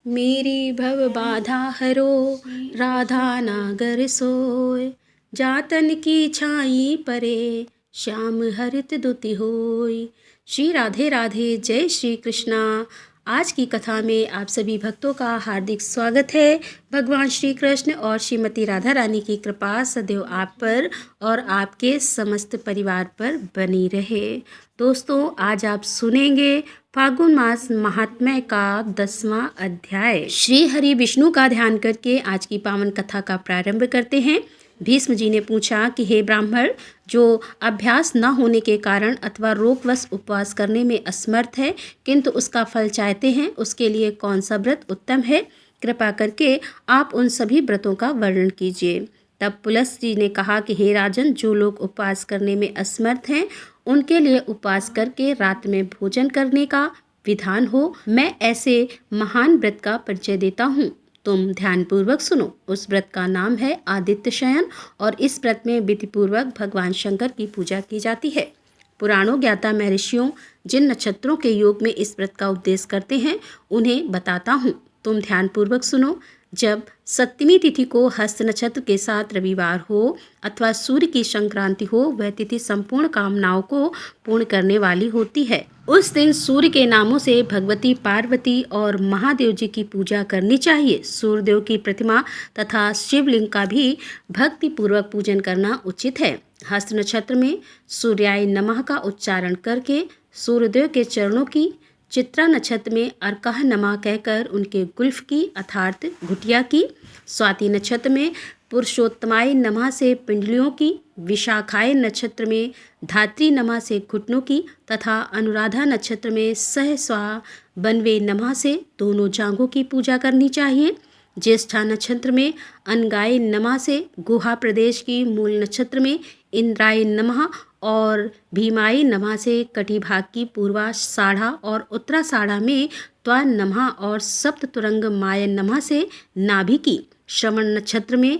मेरी भव बाधा हरो, राधा नागर सोय। जातन की छाई परे, श्याम हरित दुति होय। श्री राधे राधे, जय श्री कृष्णा। आज की कथा में आप सभी भक्तों का हार्दिक स्वागत है। भगवान श्री कृष्ण और श्रीमती राधा रानी की कृपा सदैव आप पर और आपके समस्त परिवार पर बनी रहे। दोस्तों, आज आप सुनेंगे फागुन मास महात्म्य का 10वां अध्याय। श्री हरि विष्णु का ध्यान करके आज की पावन कथा का प्रारंभ करते हैं। भीष्म जी ने पूछा कि हे ब्राह्मण, जो अभ्यास न होने के कारण अथवा रोगवश उपवास करने में असमर्थ है किंतु उसका फल चाहते हैं, उसके लिए कौन सा व्रत उत्तम है? कृपा करके आप उन सभी व्रतों का वर्णन कीजिए। तब पुलस जी ने कहा कि हे राजन, जो लोग उपवास करने में असमर्थ हैं उनके लिए उपवास करके रात में भोजन करने का विधान हो। मैं ऐसे महान व्रत का परिचय देता हूँ, तुम ध्यानपूर्वक सुनो। उस व्रत का नाम है आदित्य शयन और इस व्रत में विधिपूर्वक भगवान शंकर की पूजा की जाती है। पुराणों ज्ञाता महर्षियों जिन नक्षत्रों के योग में इस व्रत का उपदेश करते हैं उन्हें बताता हूँ, तुम ध्यानपूर्वक सुनो। जब सप्तमी तिथि को हस्त नक्षत्र के साथ रविवार हो अथवा सूर्य की संक्रांति हो, वह तिथि संपूर्ण कामनाओं को पूर्ण करने वाली होती है। उस दिन सूर्य के नामों से भगवती पार्वती और महादेव जी की पूजा करनी चाहिए। सूर्यदेव की प्रतिमा तथा शिवलिंग का भी भक्ति पूर्वक पूजन करना उचित है। हस्त नक्षत्र में सूर्याय नमः का उच्चारण करके सूर्यदेव के चरणों की, चित्रा नक्षत्र में अर्कः नमः कहकर उनके गुल्फ की अर्थात घुटिया की, स्वाति नक्षत्र में पुरुषोत्तमाय नमः से पिंडलियों की, विशाखाय नक्षत्र में धात्री नमः से घुटनों की तथा अनुराधा नक्षत्र में सहस्वा बनवे नमः से दोनों जांघों की पूजा करनी चाहिए। ज्येष्ठा नक्षत्र में अनगाय नमः से गुहा प्रदेश की, मूल नक्षत्र में इंद्राय नमः और भीमाय नमः से कटी भाग की पूर्वाषाढ़ा और उत्तराषाढ़ा में त्वा नमः और सप्त तुरंग माय नमः से नाभि की। श्रवण नक्षत्र में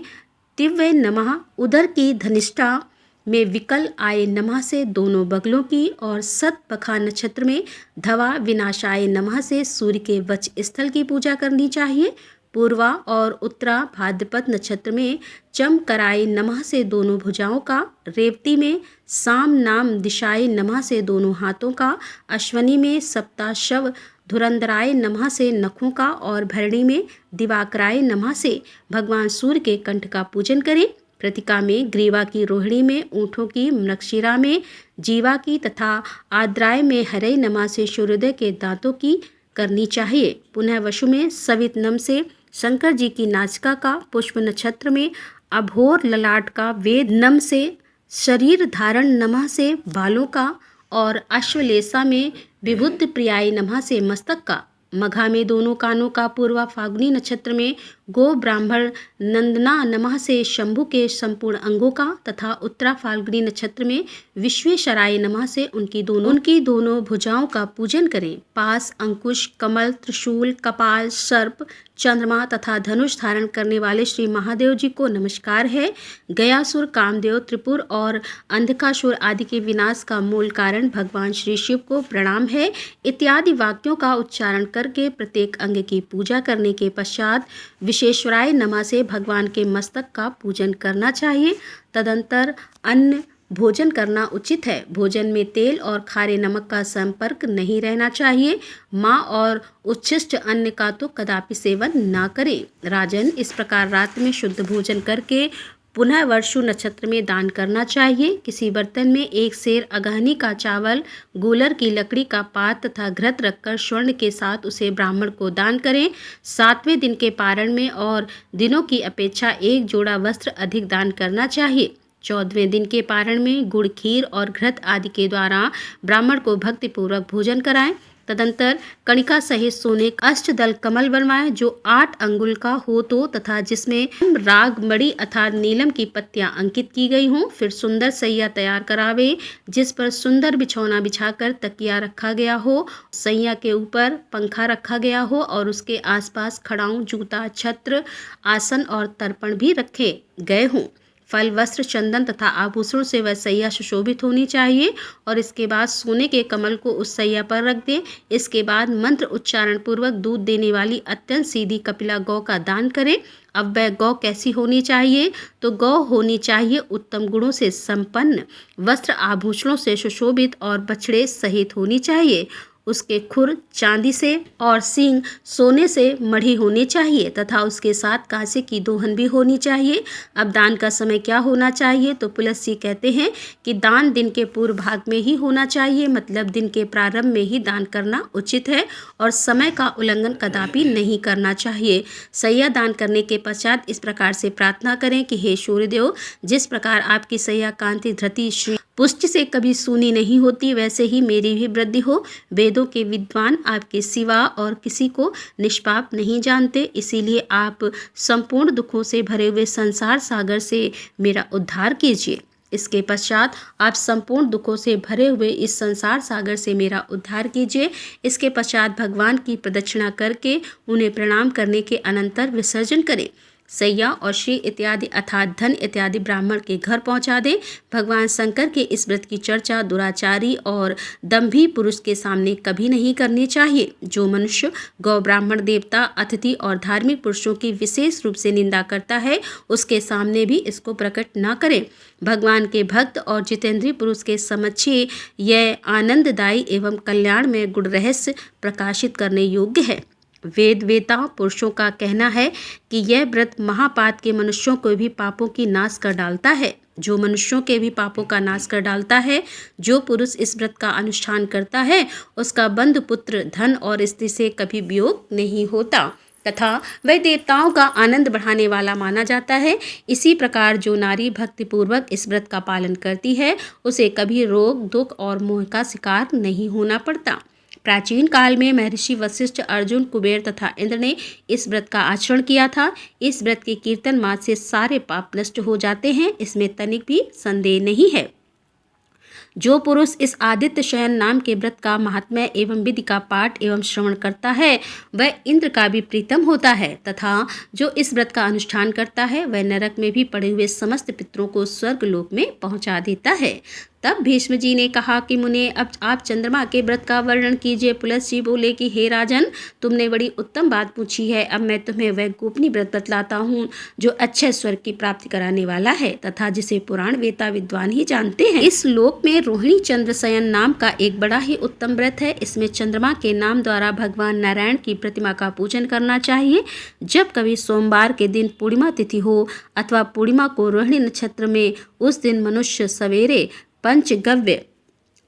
तिव्य नमः, उदर की धनिष्ठा में विकल आय नमः से दोनों बगलों की और सतपखा नक्षत्र में धवा विनाशाय नमः से सूर्य के वक्ष स्थल की पूजा करनी चाहिए। पूर्वा और उत्तरा भाद्रपद नक्षत्र में चमकराय नमः से दोनों भुजाओं का, रेवती में साम नाम दिशाय नमः से दोनों हाथों का, अश्वनी में सप्ताशव धुरंधराय नमः से नखों का और भरणी में दिवाकराय नमः से भगवान सूर्य के कंठ का पूजन करें। प्रतिका में ग्रीवा की, रोहिणी में ऊँटों की, मृगशिरा में जीवा की तथा आद्राय में हरे नमः से सूर्योदय के दांतों की करनी चाहिए। पुनः वशु में सवित नम से शंकर जी की नाचिका का, पुष्प नक्षत्र में अभोर ललाट का, वेद नम से शरीर धारण नमः से बालों का और अश्वलेषा में विबुद्ध प्रियाय नमः से मस्तक का, मघा में दोनों कानों का, पूर्वा फाल्गुनी नक्षत्र में गो ब्राह्मण नंदना नमः से शंभु के संपूर्ण अंगों का तथा उत्तरा फाल्गुनी नक्षत्र में विश्वेश्वराय नमः से उनकी दोनों भुजाओं का पूजन करें। पास, अंकुश, कमल, त्रिशूल, कपाल, सर्प, चंद्रमा तथा धनुष धारण करने वाले श्री महादेव जी को नमस्कार है। गयासुर, कामदेव, त्रिपुर और अंधकासुर आदि के विनाश का मूल कारण भगवान श्री शिव को प्रणाम है इत्यादि वाक्यों का उच्चारण करके प्रत्येक अंग की पूजा करने के पश्चात विश्वेश्वराय नमः से भगवान के मस्तक का पूजन करना चाहिए। तदंतर अन्न भोजन करना उचित है। भोजन में तेल और खारे नमक का संपर्क नहीं रहना चाहिए। माँ और उच्छिष्ट अन्न का तो कदापि सेवन ना करें। राजन, इस प्रकार रात में शुद्ध भोजन करके पुनः वर्षु नक्षत्र में दान करना चाहिए। किसी बर्तन में एक सेर अगहनी का चावल, गूलर की लकड़ी का पात तथा घृत रखकर स्वर्ण के साथ उसे ब्राह्मण को दान करें। 7वें दिन के पारण में और दिनों की अपेक्षा एक जोड़ा वस्त्र अधिक दान करना चाहिए। 14वें दिन के पारण में गुड़, खीर और घृत आदि के द्वारा ब्राह्मण को भक्तिपूर्वक भोजन कराएं। तदंतर कणिका सहित सोने का अष्टदल कमल बनवाएं जो 8 अंगुल का हो तो तथा जिसमें राग मणि अर्थात नीलम की पत्तियां अंकित की गई हों। फिर सुंदर सैया तैयार करावे जिस पर सुंदर बिछौना बिछाकर तकिया रखा गया हो, सैया के ऊपर पंखा रखा गया हो और उसके आसपास खड़ाऊं, जूता, छत्र, आसन और तर्पण भी रखे गए हों। फल, वस्त्र, चंदन तथा आभूषण से वह सैया सुशोभित होनी चाहिए और इसके बाद सोने के कमल को उस सैया पर रख दें। इसके बाद मंत्र उच्चारण पूर्वक दूध देने वाली अत्यंत सीधी कपिला गौ का दान करें। अब वह गौ कैसी होनी चाहिए? तो गौ होनी चाहिए उत्तम गुणों से संपन्न, वस्त्र आभूषणों से सुशोभित और बछड़े सहित होनी चाहिए। उसके खुर चांदी से और सींग सोने से मढ़ी होनी चाहिए तथा उसके साथ कांसे की दोहन भी होनी चाहिए। अब दान का समय क्या होना चाहिए? तो पुलस्त्य कहते हैं कि दान दिन के पूर्व भाग में ही होना चाहिए, मतलब दिन के प्रारंभ में ही दान करना उचित है और समय का उल्लंघन कदापि नहीं करना चाहिए। सैया दान करने के पश्चात इस प्रकार से प्रार्थना करें कि हे सूर्यदेव, जिस प्रकार आपकी सैया कांति धृति श्री पुष्टि से कभी सूनी नहीं होती, वैसे ही मेरी भी वृद्धि हो। वेदों के विद्वान आपके सिवा और किसी को निष्पाप नहीं जानते, इसीलिए आप संपूर्ण दुखों से भरे हुए संसार सागर से मेरा उद्धार कीजिए। इसके पश्चात आप संपूर्ण दुखों से भरे हुए इस संसार सागर से मेरा उद्धार कीजिए। इसके पश्चात भगवान की प्रदक्षिणा करके उन्हें प्रणाम करने के अनंतर विसर्जन करें। सैया और श्री इत्यादि अर्थात धन इत्यादि ब्राह्मण के घर पहुंचा दें। भगवान शंकर के इस व्रत की चर्चा दुराचारी और दंभी पुरुष के सामने कभी नहीं करनी चाहिए। जो मनुष्य गौ, ब्राह्मण, देवता, अतिथि और धार्मिक पुरुषों की विशेष रूप से निंदा करता है, उसके सामने भी इसको प्रकट न करें। भगवान के भक्त और जितेंद्रीय पुरुष के समक्ष यह आनंददायी एवं कल्याण में गुण रहस्य प्रकाशित करने योग्य है। वेद वेता पुरुषों का कहना है कि यह व्रत महापात के मनुष्यों को भी पापों की नाश कर डालता है। जो मनुष्यों के भी पापों का नाश कर डालता है, जो पुरुष इस व्रत का अनुष्ठान करता है, उसका बंधु, पुत्र, धन और स्त्री से कभी वियोग नहीं होता तथा वह देवताओं का आनंद बढ़ाने वाला माना जाता है। इसी प्रकार जो नारी भक्तिपूर्वक इस व्रत का पालन करती है, उसे कभी रोग, दुख और मोह का शिकार नहीं होना पड़ता। प्राचीन काल में महर्षि वशिष्ठ, अर्जुन, कुबेर तथा इंद्र ने इस व्रत का आचरण किया था। इस व्रत के कीर्तन मात्र से सारे पाप नष्ट हो जाते हैं, इसमें तनिक भी संदेह नहीं है। जो पुरुष इस आदित्य शयन नाम के व्रत का महात्म्य एवं विधि का पाठ एवं श्रवण करता है, वह इंद्र का भी प्रीतम होता है तथा जो इस व्रत का अनुष्ठान करता है, वह नरक में भी पड़े हुए समस्त पितरों को स्वर्ग लोक में पहुंचा देता है। तब भीष्म जी ने कहा कि मुने, अब आप चंद्रमा के व्रत का वर्णन कीजिए। पुलस्त्य जी बोले कि हे राजन, तुमने बड़ी उत्तम बात पूछी है। अब मैं तुम्हें वह गोपनीय व्रत बतलाता हूँ जो अच्छे स्वर्ग की प्राप्ति कराने वाला है तथा जिसे पुराण वेता विद्वान ही जानते हैं। इस लोक में रोहिणी चंद्र शयन नाम का एक बड़ा ही उत्तम व्रत है। इसमें चंद्रमा के नाम द्वारा भगवान नारायण की प्रतिमा का पूजन करना चाहिए। जब कभी सोमवार के दिन पूर्णिमा तिथि हो अथवा पूर्णिमा को रोहिणी नक्षत्र में, उस दिन मनुष्य सवेरे पंचगव्य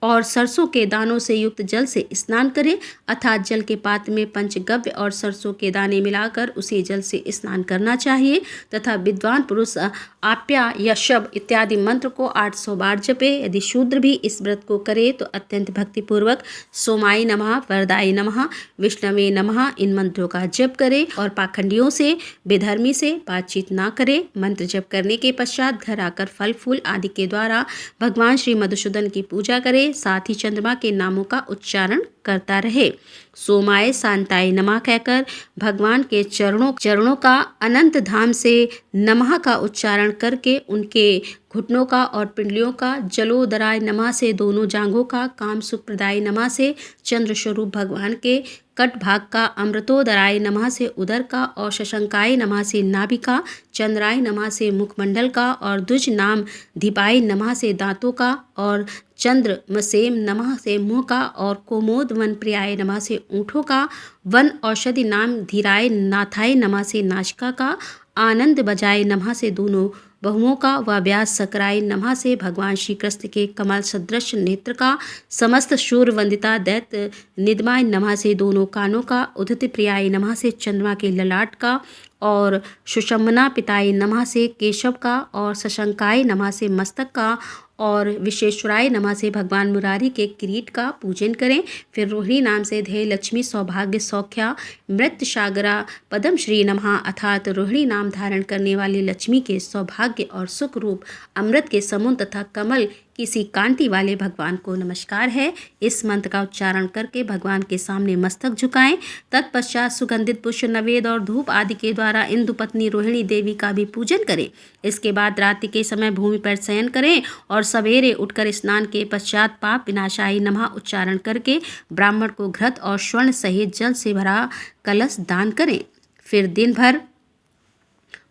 और सरसों के दानों से युक्त जल से स्नान करें, अर्थात जल के पात्र में पंचगव्य और सरसों के दाने मिलाकर उसी जल से स्नान करना चाहिए तथा विद्वान पुरुष आप्या या शब इत्यादि मंत्र को 800 बार जपे। यदि शूद्र भी इस व्रत को करे तो अत्यंत भक्तिपूर्वक सोमाय नमः, वरदाय नमः, विष्णवे नमः इन मंत्रों का जप करे और पाखंडियों से, बेधर्मी से बातचीत ना करे। मंत्र जप करने के पश्चात घर आकर फल फूल आदि के द्वारा भगवान श्री मधुसूदन की पूजा करे, साथ ही चंद्रमा के नामों का उच्चारण करता रहे। सोमाय शांताय नमः कहकर भगवान के चरणों का अनंत धाम से नमः का उच्चारण करके उनके घुटनों का और पिंडलियों का, जलोदराय नमः से दोनों जांघों का, काम सुप्रदाय नमः से चंद्र स्वरूप भगवान के कट भाग का, अमृतोदराय नमः से उदर का और शशंकाय नमः से नाभि का, चंद्राय नमः से मुखमंडल का और द्विज नाम दीपाय नमः से दांतों का और चंद्रमसेम नमः से मुंह का और कोमोद वन प्रियाय नमः से ऊँटों का, वन औषधि नाम धीराय नाथाय नमः से नासिका का, आनंद बजाय नमः से दोनों बहुओं का व व्यास सकराय नमः से भगवान श्री कृष्ण के कमल सदृश नेत्र का, समस्त शूर वंदिता दैत्य निदमाय नमः से दोनों कानों का, उदित प्रियाय नमः से चंद्रमा के ललाट का और सुषमना पिताय नमः से केशव का और शशंकाय नमः से मस्तक का और विश्वेश्वराय नमः से भगवान मुरारी के किरीट का पूजन करें। फिर रोहिणी नाम से ध्येय लक्ष्मी सौभाग्य सौख्या मृत सागरा पदम श्री नमः अर्थात रोहिणी नाम धारण करने वाली लक्ष्मी के सौभाग्य और सुख रूप अमृत के समुद्र तथा कमल किसी कांटी वाले भगवान को नमस्कार है। इस मंत्र का उच्चारण करके भगवान के सामने मस्तक झुकाएं। तत्पश्चात सुगंधित पुष्प, नवेद और धूप आदि के द्वारा इंदु पत्नी रोहिणी देवी का भी पूजन करें। इसके बाद रात्रि के समय भूमि पर शयन करें और सवेरे उठकर स्नान के पश्चात पाप विनाशाय नमः उच्चारण करके ब्राह्मण को घृत और स्वर्ण सहित जल से भरा कलश दान करें। फिर दिन भर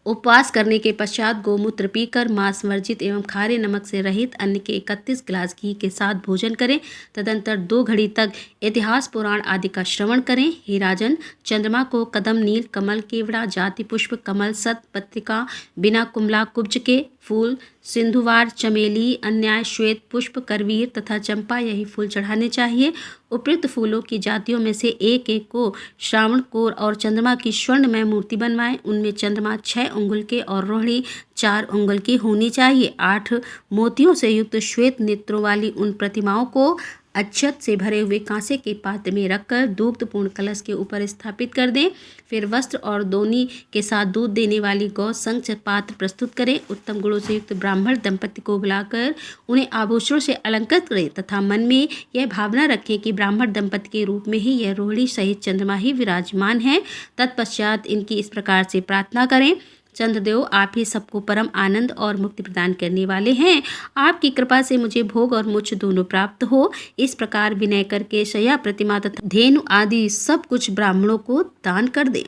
उपवास करने के पश्चात गोमूत्र पीकर मांस वर्जित एवं खारे नमक से रहित अन्न के 31 गिलास घी के साथ भोजन करें। तदंतर 2 घड़ी तक इतिहास पुराण आदि का श्रवण करें। हे राजन, चंद्रमा को कदम, नील कमल, केवड़ा, जाति पुष्प, कमल, सत पत्रिका, बिना कुमला कुब्ज के फूल, सिंधुवार, चमेली, अन्याय, श्वेत पुष्प, करवीर तथा चंपा यही फूल चढ़ाने चाहिए। उपयुक्त फूलों की जातियों में से एक एक को श्रावण कोर और चंद्रमा की स्वर्णमय मूर्ति बनवाएं। उनमें चंद्रमा 6 अंगुल के और रोहिणी 4 अंगुल की होनी चाहिए। 8 मोतियों से युक्त श्वेत नेत्रों वाली उन प्रतिमाओं को अक्षत से भरे हुए कांसे के पात्र में रखकर दुग्धपूर्ण कलश के ऊपर स्थापित कर दें। फिर वस्त्र और दोनी के साथ दूध देने वाली गौ संच पात्र प्रस्तुत करें। उत्तम गुणों से युक्त ब्राह्मण दंपति को बुलाकर उन्हें आभूषणों से अलंकृत करें तथा मन में यह भावना रखें कि ब्राह्मण दंपति के रूप में ही यह रोहिणी सहित चंद्रमा ही विराजमान है। तत्पश्चात इनकी इस प्रकार से प्रार्थना करें। चंद्रदेव, आप ही सबको परम आनंद और मुक्ति प्रदान करने वाले हैं। आपकी कृपा से मुझे भोग और मोक्ष दोनों प्राप्त हो। इस प्रकार विनय करके शय्या, प्रतिमा तथा धेनु आदि सब कुछ ब्राह्मणों को दान कर दे।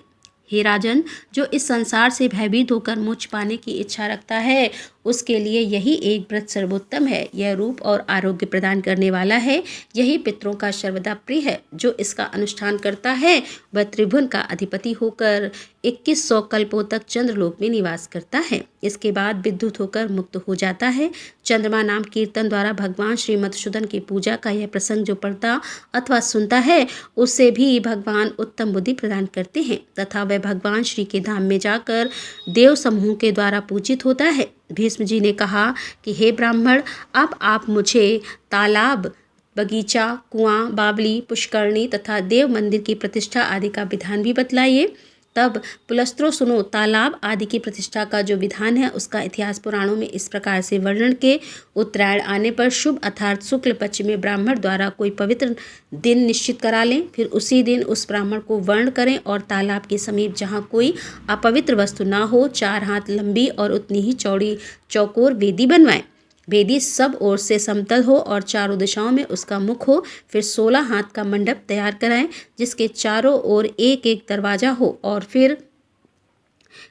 हे राजन, जो इस संसार से भयभीत होकर मोक्ष पाने की इच्छा रखता है उसके लिए यही एक व्रत सर्वोत्तम है। यह रूप और आरोग्य प्रदान करने वाला है। यही पितरों का सर्वदा प्रिय है। जो इसका अनुष्ठान करता है वह त्रिभुवन का अधिपति होकर 2100 कल्पों तक चंद्रलोक में निवास करता है। इसके बाद विद्युत होकर मुक्त हो जाता है। चंद्रमा नाम कीर्तन द्वारा भगवान श्री मधुसूदन की पूजा का यह प्रसंग जो पढ़ता अथवा सुनता है उससे भी भगवान उत्तम बुद्धि प्रदान करते हैं तथा वह भगवान श्री के धाम में जाकर देव समूह के द्वारा पूजित होता है। भीष्म जी ने कहा कि हे ब्राह्मण, अब आप मुझे तालाब, बगीचा, कुआं, बावली, पुष्करणी तथा देव मंदिर की प्रतिष्ठा आदि का विधान भी बतलाइए। तब पुलस्त्रों सुनो। तालाब आदि की प्रतिष्ठा का जो विधान है उसका इतिहास पुराणों में इस प्रकार से वर्णन के उत्तरायण आने पर शुभ अर्थात शुक्ल पक्ष में ब्राह्मण द्वारा कोई पवित्र दिन निश्चित करा लें। फिर उसी दिन उस ब्राह्मण को वर्ण करें और तालाब के समीप जहाँ कोई अपवित्र वस्तु ना हो 4 हाथ लंबी और उतनी ही चौड़ी चौकोर वेदी बनवाएं। वेदी सब ओर से समतल हो और चारों दिशाओं में उसका मुख हो। फिर 16 हाथ का मंडप तैयार कराएं जिसके चारों ओर एक एक दरवाजा हो और फिर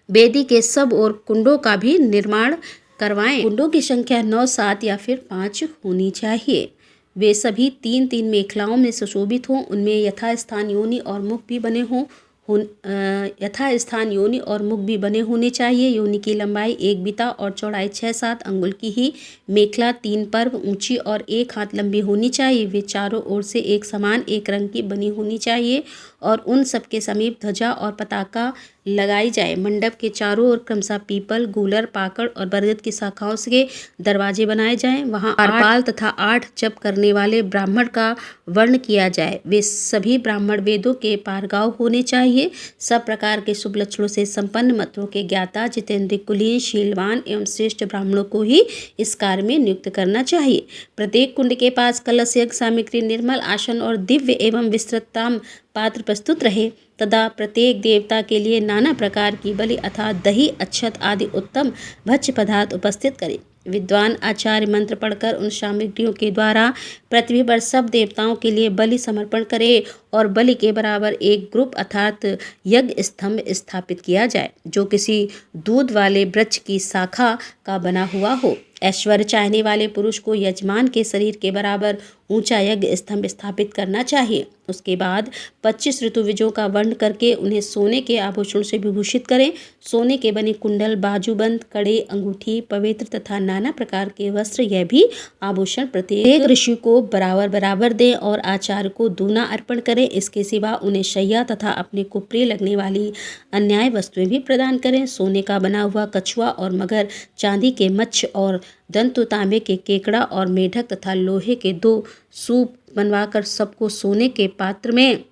वेदी के सब ओर कुंडों का भी निर्माण करवाएं। कुंडों की संख्या 9, 7 या फिर 5 होनी चाहिए। वे सभी 3-3 मेखलाओं में सुशोभित हों। उनमें यथास्थान योनि और मुख भी बने हों। यथास्थान योनि और मुख भी बने होने चाहिए। योनि की लंबाई 1 बिता और चौड़ाई 6-7 अंगुल की ही मेखला 3 पर्व ऊंची और 1 हाथ लंबी होनी चाहिए। वे चारों ओर से एक समान एक रंग की बनी होनी चाहिए और उन सबके समीप ध्वजा और पताका लगाई जाए। मंडप के चारों ओर क्रमशः पीपल, गूलर, पाकड़ और बरगद की शाखाओं से दरवाजे बनाए जाएं। वहां पाल तथा 8 जप करने वाले ब्राह्मण का वर्ण किया जाए। वे सभी ब्राह्मण वेदों के पारगाव होने चाहिए। सब प्रकार के शुभ लक्षणों से संपन्न, मंत्रों के ज्ञाता, जितेंद्रिय, कुलीन, शीलवान एवं श्रेष्ठ ब्राह्मणों को ही इस कार्य में नियुक्त करना चाहिए। प्रत्येक कुंड के पास कलश, यज्ञ सामग्री, निर्मल आसन और दिव्य एवं विस्तृत ताम पात्र प्रस्तुत रहे तथा प्रत्येक देवता के लिए नाना प्रकार की बलि अर्थात दही, अक्षत आदि उत्तम भक्ष्य पदार्थ उपस्थित करें। विद्वान आचार्य मंत्र पढ़कर उन सामग्रियों के द्वारा पृथ्वी पर सब देवताओं के लिए बलि समर्पण करे और बलि के बराबर एक ग्रुप अर्थात यज्ञ स्तंभ स्थापित किया जाए जो किसी दूध वाले वृक्ष की शाखा का बना हुआ हो। ऐश्वर्य चाहने वाले पुरुष को यजमान के शरीर के बराबर ऊंचा यज्ञ स्तंभ स्थापित करना चाहिए। उसके बाद 25 ऋतुविजों का वर्ण करके उन्हें सोने के आभूषण से विभूषित करें। सोने के बने कुंडल, बाजूबंद, कड़े, अंगूठी, पवित्र तथा नाना प्रकार के वस्त्र, यह भी आभूषण प्रत्येक ऋषि को बराबर बराबर दें और आचार्य को दूना अर्पण करें। इसके सिवा उन्हें शैया तथा अपने को प्रिय लगने वाली अन्याय वस्तुएं भी प्रदान करें। सोने का बना हुआ कछुआ और मगर, चांदी के मच्छ और दंतु, तांबे के केकड़ा और मेढक तथा लोहे के 2 सूप बनवाकर सबको सोने के पात्र में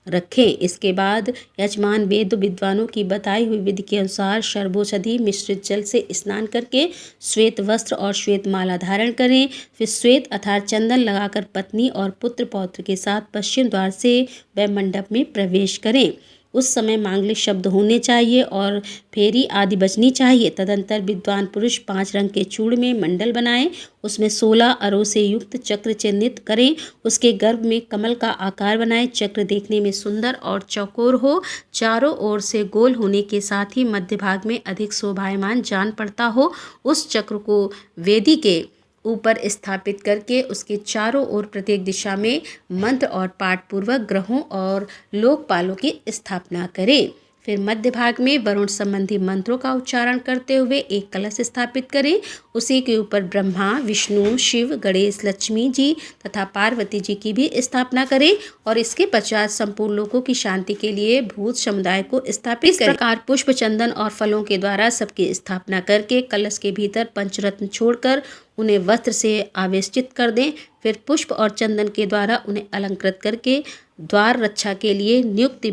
रखें। इसके बाद यजमान वेद विद्वानों की बताई हुई विधि के अनुसार सर्वौषधि मिश्रित जल से स्नान करके श्वेत वस्त्र और श्वेत माला धारण करें। फिर श्वेत अर्थात चंदन लगाकर पत्नी और पुत्र पौत्र के साथ पश्चिम द्वार से वह मंडप में प्रवेश करें। उस समय मांगलिक शब्द होने चाहिए और फेरी आदि बजनी चाहिए। तदंतर विद्वान पुरुष 5 रंग के चूर्ण में मंडल बनाएं, उसमें 16 अरों से युक्त चक्र चिन्हित करें। उसके गर्भ में कमल का आकार बनाएं। चक्र देखने में सुंदर और चौकोर हो, चारों ओर से गोल होने के साथ ही मध्य भाग में अधिक शोभायमान जान पड़ता हो। उस चक्र को वेदी के ऊपर स्थापित करके उसके चारों ओर प्रत्येक दिशा में मंत्र और पाठ पूर्वक ग्रहों और लोकपालों की स्थापना करें। फिर मध्य भाग में वरुण संबंधी मंत्रों का उच्चारण करते हुए एक कलश स्थापित करें। उसी के ऊपर ब्रह्मा, विष्णु, शिव, गणेश, लक्ष्मी जी तथा पार्वती जी की भी स्थापना करें और इसके पश्चात संपूर्ण लोगों की शांति के लिए भूत समुदाय को स्थापित करें। इस प्रकार पुष्प, चंदन और फलों के द्वारा सबकी स्थापना करके कलश के भीतर पंचरत्न छोड़कर उन्हें वस्त्र से आवेष्टित कर दें। फिर पुष्प और चंदन के द्वारा उन्हें अलंकृत करके द्वार रक्षा के लिए नियुक्त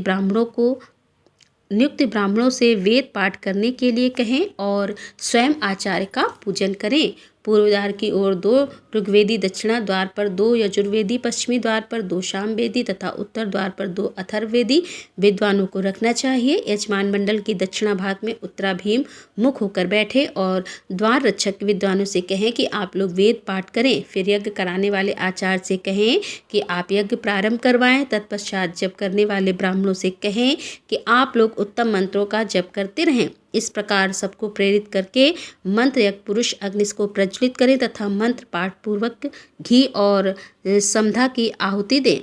ब्राह्मणों से वेद पाठ करने के लिए कहें और स्वयं आचार्य का पूजन करें। पूर्व द्वार की ओर 2 ऋग्वेदी, दक्षिणा द्वार पर 2 यजुर्वेदी, पश्चिमी द्वार पर 2 सामवेदी तथा उत्तर द्वार पर 2 अथर्ववेदी विद्वानों को रखना चाहिए। यजमान मंडल की दक्षिणा भाग में उत्तराभिमुख मुख होकर बैठे और द्वार रक्षक विद्वानों से कहें कि आप लोग वेद पाठ करें। फिर यज्ञ कराने वाले आचार्य से कहें कि आप यज्ञ प्रारंभ करवाएं। तत्पश्चात जप करने वाले ब्राह्मणों से कहें कि आप लोग उत्तम मंत्रों का जप करते रहें। इस प्रकार सबको प्रेरित करके मंत्र यज्ञ पुरुष अग्नि को प्रज्वलित करें तथा मंत्र पाठ पूर्वक घी और समधा की आहुति दें।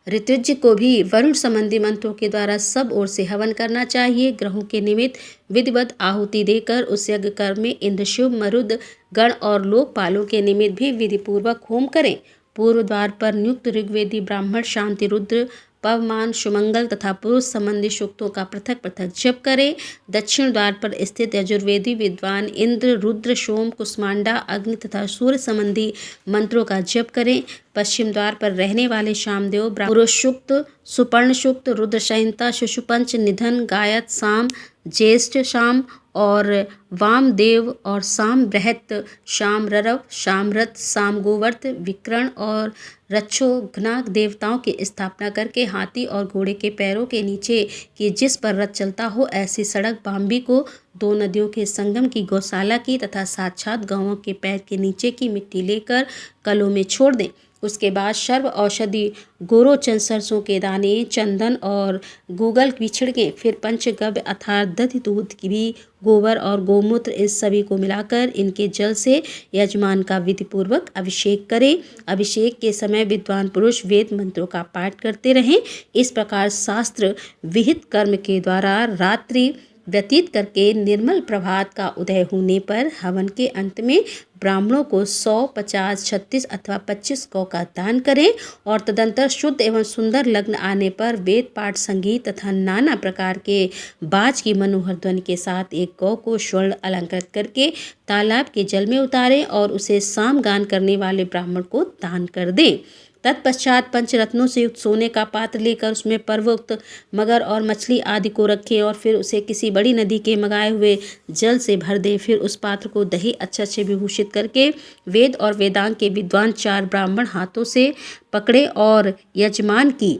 ऋतुज को भी वरुण संबंधी मंत्रों के द्वारा सब ओर से हवन करना चाहिए। ग्रहों के निमित्त विधिवत आहुति देकर उस यज्ञ कर्म में इंद्र, शिव, मरुद गण और लोकपालों के निमित्त भी विधिपूर्वक होम करें। पूर्व द्वार पर नियुक्त ऋग्वेदी ब्राह्मण शांति रुद्र, पवमान, सुमंगल तथा पुरुष संबंधी सूक्तों का पृथक पृथक जप करें। दक्षिण द्वार पर स्थित यजुर्वेदी विद्वान इंद्र, रुद्र, सोम, कुष्मांडा, अग्नि तथा सूर्य संबंधी मंत्रों का जप करें। पश्चिम द्वार पर रहने वाले शामदेव पुरुष सूक्त, सुपर्ण सूक्त, रुद्र संहिता, शिशुपंच, निधन, गायत, साम, ज्येष्ठ शाम और वामदेव और शाम बृहत, शाम ररव, शाम रथ, शाम गोवर्त, विकर्ण और रक्षोघ्नाग देवताओं की स्थापना करके हाथी और घोड़े के पैरों के नीचे कि जिस पर रथ चलता हो ऐसी सड़क बाम्बी को 2 नदियों के संगम की गौशाला की तथा साक्षात गांवों के पैर के नीचे की मिट्टी लेकर कलों में छोड़ दें। उसके बाद सर्व औषधि गोरोचन, सरसों के दाने, चंदन और गूगल भी छिड़कें। फिर पंचगव्य अर्थात दधि, दूध की भी, गोबर और गोमूत्र इस सभी को मिलाकर इनके जल से यजमान का विधिपूर्वक अभिषेक करें। अभिषेक के समय विद्वान पुरुष वेद मंत्रों का पाठ करते रहें। इस प्रकार शास्त्र विहित कर्म के द्वारा रात्रि व्यतीत करके निर्मल प्रभात का उदय होने पर हवन के अंत में ब्राह्मणों को 100, 50, 36 अथवा 25 गौ का दान करें और तदंतर शुद्ध एवं सुंदर लग्न आने पर वेद पाठ, संगीत तथा नाना प्रकार के बाज की मनोहर ध्वनि के साथ एक गौ को स्वर्ण अलंकृत करके तालाब के जल में उतारें और उसे सामगान करने वाले ब्राह्मण को दान कर दें। तत्पश्चात पंचरत्नों से युक्त सोने का पात्र लेकर उसमें पर्वोक्त मगर और मछली आदि को रखें और फिर उसे किसी बड़ी नदी के मंगाए हुए जल से भर दें। फिर उस पात्र को दही अच्छे से विभूषित करके वेद और वेदांग के विद्वान 4 ब्राह्मण हाथों से पकड़े और यजमान की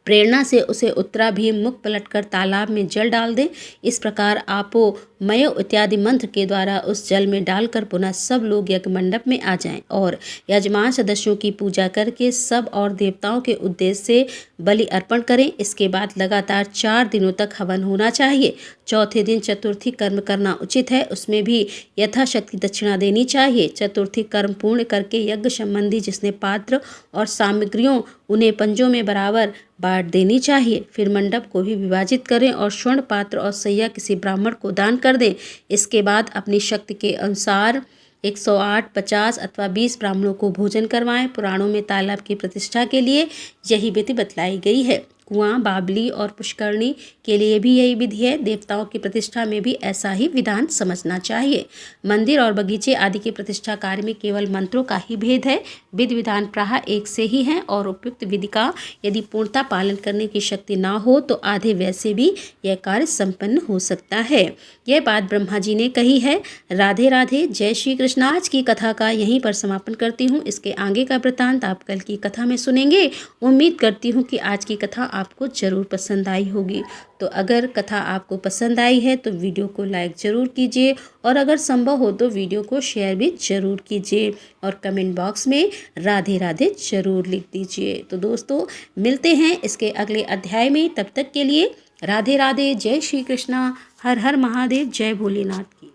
प्रेरणा से उसे उत्तराभिमुख पलटकर तालाब में जल डाल दें। इस प्रकार आपो मयो इत्यादि मंत्र के द्वारा उस जल में डालकर पुनः सब लोग यज्ञ मंडप में आ जाएं और यजमान सदस्यों की पूजा करके सब और देवताओं के उद्देश्य से बलि अर्पण करें। इसके बाद लगातार 4 दिनों तक हवन होना चाहिए। चौथे दिन चतुर्थी कर्म करना उचित है, उसमें भी यथाशक्ति दक्षिणा देनी चाहिए। चतुर्थी कर्म पूर्ण करके यज्ञ संबंधी जिसने पात्र और सामग्रियों उन्हें पंजों में बराबर बांट देनी चाहिए। फिर मंडप को भी विभाजित करें और स्वर्ण पात्र और सैया किसी ब्राह्मण को दान कर दें। इसके बाद अपनी शक्ति के अनुसार 108, 50 अथवा 20 ब्राह्मणों को भोजन करवाएं। पुराणों में तालाब की प्रतिष्ठा के लिए यही विधि बतलाई गई है। कुआं, बावली और पुष्करणी के लिए भी यही विधि है। देवताओं की प्रतिष्ठा में भी ऐसा ही विधान समझना चाहिए। मंदिर और बगीचे आदि के प्रतिष्ठा कार्य में केवल मंत्रों का ही भेद है। विधि विधान प्रायः एक से ही हैं और उपयुक्त विधि का यदि पूर्णतः पालन करने की शक्ति ना हो तो आधे वैसे भी यह कार्य संपन्न हो सकता है। यह बात ब्रह्मा जी ने कही है। राधे राधे, जय श्री कृष्ण। आज की कथा का यहीं पर समापन करती हूँ। इसके आगे का वृतांत आप कल की कथा में सुनेंगे। उम्मीद करती हूँ कि आज की कथा आपको ज़रूर पसंद आई होगी। तो अगर कथा आपको पसंद आई है तो वीडियो को लाइक ज़रूर कीजिए और अगर संभव हो तो वीडियो को शेयर भी ज़रूर कीजिए और कमेंट बॉक्स में राधे राधे ज़रूर लिख दीजिए। तो दोस्तों, मिलते हैं इसके अगले अध्याय में। तब तक के लिए राधे राधे, जय श्री कृष्णा, हर हर महादेव, जय भोलेनाथ की।